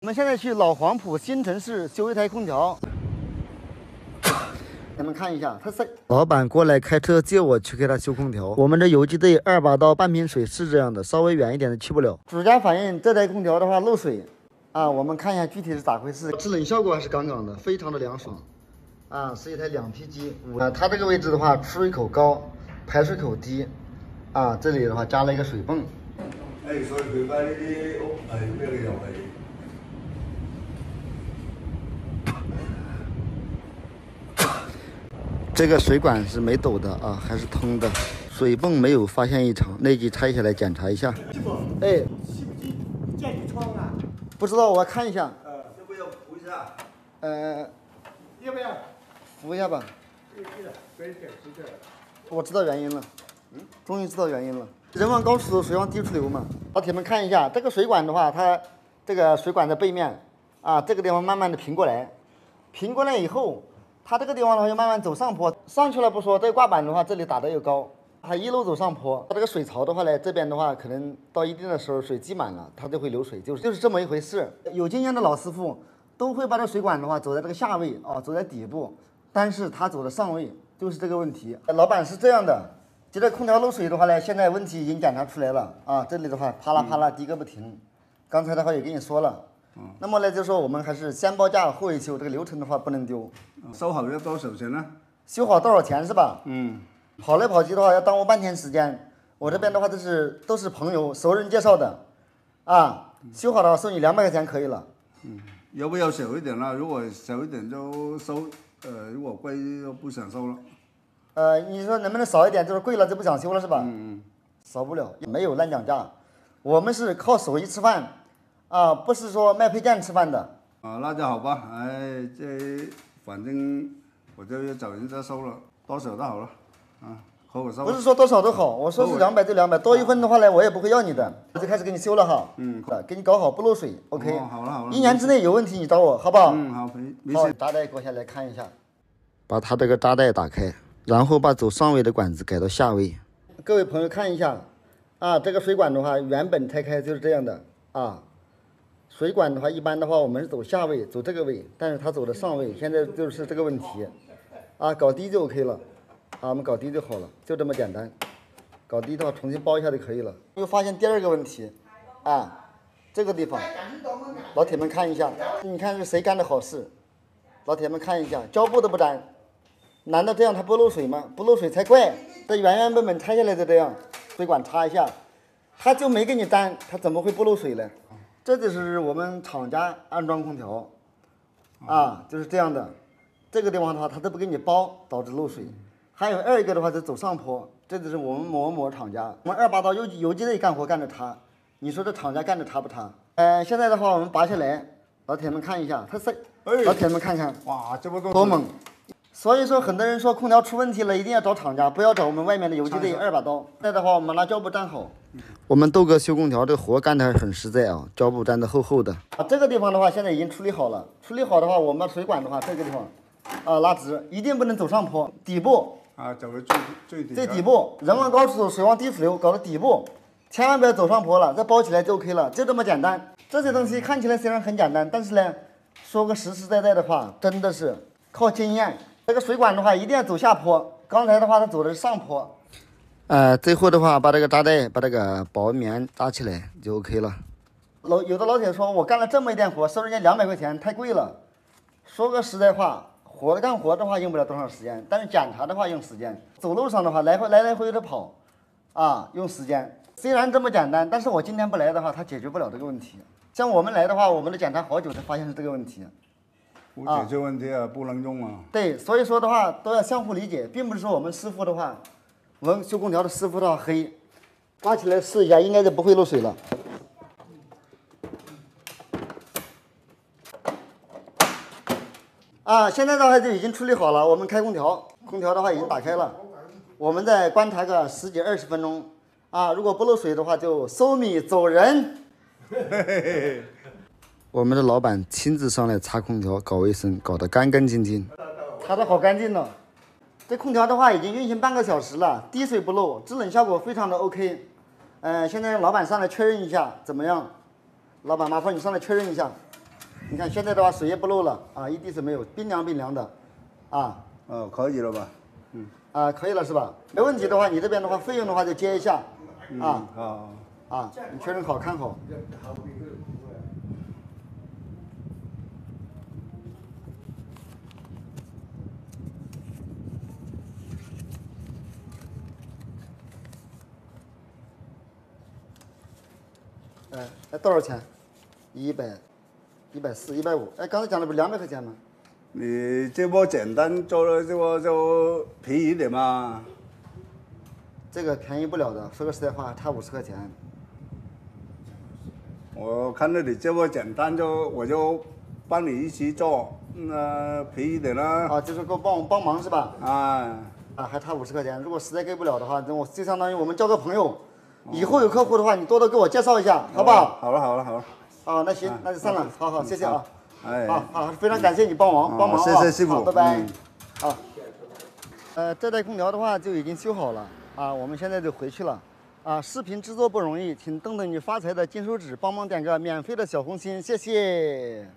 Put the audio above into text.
我们现在去老黄埔新城市修一台空调。你们看一下，老板过来开车接我去给他修空调。我们这游击队2把刀半瓶水是这样的，稍微远一点的去不了。主家反映这台空调的话漏水啊，我们看一下具体是咋回事。制冷效果还是杠杠的，非常的凉爽啊，是一台2批机啊。它这个位置的话，出水口高，排水口低啊，这里的话加了一个水泵。所以佢家呢啲屋係咩理由係？这个水管是没抖的啊，还是通的，水泵没有发现异常，内机拆下来检查一下。哎，溅你窗啊？不知道，我看一下。要不要扶一下？要不要扶一下吧？我知道原因了，终于知道原因了。人往高处走，水往低处流嘛。老铁们看一下，这个水管的话，它这个水管的背面啊，这个地方慢慢的平过来，平过来以后。它这个地方的话，就慢慢走上坡，上去了不说，这个挂板的话，这里打的又高，它一路走上坡。它这个水槽的话呢，这边的话，可能到一定的时候，水积满了，它就会流水，就是这么一回事。有经验的老师傅都会把这水管的话走在这个下位啊，走在底部，但是他走的上位，就是这个问题。老板是这样的，觉得空调漏水的话呢，现在问题已经检查出来了啊，这里的话啪啦啪啦滴个不停。刚才的话也跟你说了。那么呢，就说我们还是先报价后维修，这个流程的话不能丢。收好要多少钱呢？修好多少钱是吧？嗯，跑来跑去的话要耽误半天时间。我这边的话都是朋友熟人介绍的，啊，修好的话收你200块钱可以了。要不要少一点啦？如果少一点就收，如果贵就不想收了。你说能不能少一点？就是贵了就不想修了是吧？少不了，没有乱讲价，我们是靠手艺吃饭。啊，不是说卖配件吃饭的。那就好吧，这反正我就要找人家收了，多少都好了，和我收。不是说多少都好，我说是200就200，多1分的话呢，我也不会要你的，我就开始给你修了哈。给你搞好不漏水 ，OK。好了。1年之内有问题你找我，好不好？好，没事。扎带给我下来看一下，把它这个扎带打开，然后把走上位的管子改到下位。各位朋友看一下，啊，这个水管的话，原本拆开就是这样的啊。水管的话，一般的话我们是走下位，走这个位，但是它走的上位，现在就是这个问题，啊，搞低就 OK 了，啊，我们搞低就好了，就这么简单，搞低的话重新包一下就可以了。又发现第2个问题，啊，这个地方，老铁们看一下，你看是谁干的好事？老铁们看一下，胶布都不粘，难道这样它不漏水吗？不漏水才怪，这原本拆下来的这样，水管插一下，它就没给你粘，它怎么会不漏水呢？这就是我们厂家安装空调，啊，就是这样的。这个地方的话，它都不给你包，导致漏水。还有2个的话，就走上坡，这就是我们某厂家。我们2把刀游击队干活干得差，你说这厂家干得差不差？现在的话我们拔下来，老铁们看一下，老铁们看看，哇，这么多，多猛！所以说，很多人说空调出问题了，一定要找厂家，不要找我们外面的游击队2把刀。现在的话，我们拿胶布粘好。我们豆哥修空调这个活干得还是很实在啊，胶布粘得厚厚的。啊，这个地方的话现在已经处理好了。处理好的话，我们水管的话，这个地方啊拉直，一定不能走上坡，底部啊，走到最底部，人往高处走，水往低处流，搞到底部，千万不要走上坡了，再包起来就 OK 了，就这么简单。这些东西看起来虽然很简单，但是呢，说个实实在在的话，真的是靠经验。这个水管的话一定要走下坡，刚才的话它走的是上坡。最后的话把这个扎带把这个保温棉扎起来就 OK 了。有的老铁说我干了这么一点活，收人家200块钱太贵了。说个实在话，干活的话用不了多长时间，但是检查的话用时间。走路上的话来回的跑，啊，用时间。虽然这么简单，但是我今天不来的话，它解决不了这个问题。像我们来的话，我们的检查好久才发现是这个问题。不解决问题啊，不能用啊。对，所以说的话都要相互理解，并不是说我们师傅的话，我们修空调的师傅的话黑，刮起来试一下，应该就不会漏水了。啊，现在的话就已经处理好了，我们开空调，空调的话已经打开了，我们再观察个10几20分钟，啊，如果不漏水的话就收米走人。我们的老板亲自上来擦空调，搞卫生，搞得干干净净，擦得好干净呢。这空调的话已经运行半个小时了，滴水不漏，制冷效果非常的 OK。现在让老板上来确认一下怎么样？老板，麻烦你上来确认一下。你看现在的话水也不漏了啊，一滴水没有，冰凉冰凉的，啊。哦，可以了吧？啊，可以了是吧？没问题的话，你这边的话费用的话就结一下，啊好。啊，你确认好看好。哎，多少钱？100、140、150。哎，刚才讲的不是200块钱吗？你这么简单做了，这个就便宜一点嘛。这个便宜不了的，说个实在话，差50块钱。我看到你这么简单，我就帮你一起做，那便宜一点啦。啊，就是给我帮忙是吧？啊，还差50块钱。如果实在给不了的话，那我就相当于我们交个朋友。以后有客户的话，你多多给我介绍一下，好不好？好了好了好了。啊，那行，那就散了。好，谢谢啊。哎，好，非常感谢你帮忙啊。谢谢师傅，好，拜拜。好。这台空调的话就已经修好了啊，我们现在就回去了。啊，视频制作不容易，请等等你发财的金手指帮忙点个免费的小红心，谢谢。